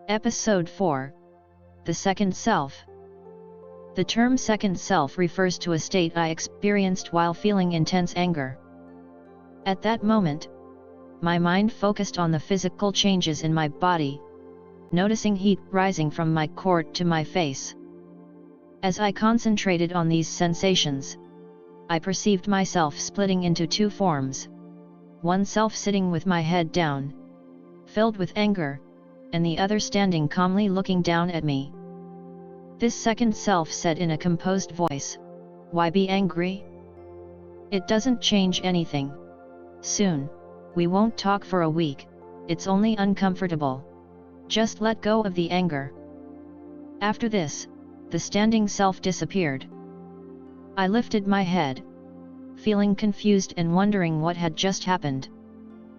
Episode 4. The Second Self. The term second self refers to a state I experienced while feeling intense anger. At that moment, my mind focused on the physical changes in my body, noticing heat rising from my core to my face. As I concentrated on these sensations, I perceived myself splitting into two forms. One self sitting with my head down, filled with anger, and the other standing calmly looking down at me. This second self said in a composed voice, "Why be angry? It doesn't change anything. Soon, we won't talk for a week, it's only uncomfortable. Just let go of the anger." After this, the standing self disappeared. I lifted my head, feeling confused and wondering what had just happened.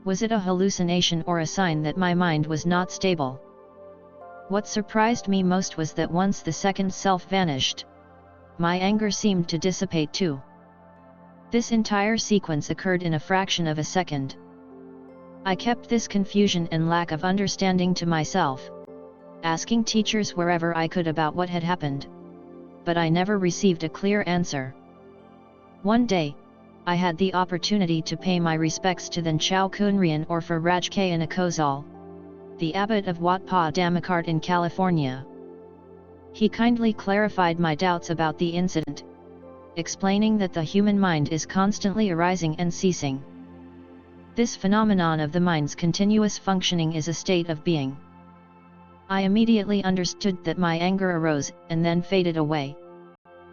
Was it a hallucination or a sign that my mind was not stable? What surprised me most was that once the second self vanished, my anger seemed to dissipate too. This entire sequence occurred in a fraction of a second. I kept this confusion and lack of understanding to myself, asking teachers wherever I could about what had happened, but I never received a clear answer. One day, I had the opportunity to pay my respects to then Chao Kunrian or for Rajkayan Akozal, the abbot of Wat Pa Damakart in California. He kindly clarified my doubts about the incident, explaining that the human mind is constantly arising and ceasing. This phenomenon of the mind's continuous functioning is a state of being. I immediately understood that my anger arose and then faded away,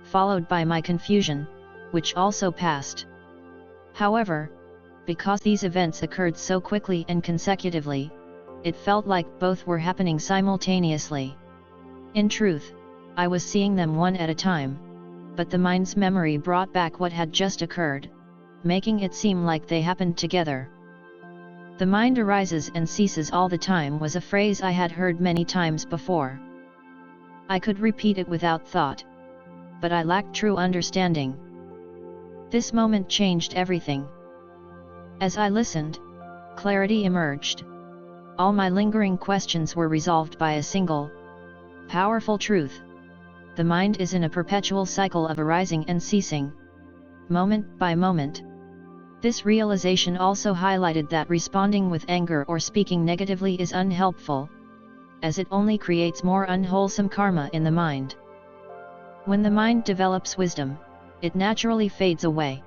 followed by my confusion, which also passed. However, because these events occurred so quickly and consecutively, it felt like both were happening simultaneously. In truth, I was seeing them one at a time, but the mind's memory brought back what had just occurred, making it seem like they happened together. "The mind arises and ceases all the time" was a phrase I had heard many times before. I could repeat it without thought, but I lacked true understanding. This moment changed everything. As I listened, clarity emerged. All my lingering questions were resolved by a single, powerful truth. The mind is in a perpetual cycle of arising and ceasing, moment by moment. This realization also highlighted that responding with anger or speaking negatively is unhelpful, as it only creates more unwholesome karma in the mind. When the mind develops wisdom, it naturally fades away.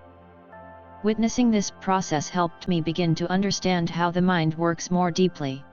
Witnessing this process helped me begin to understand how the mind works more deeply.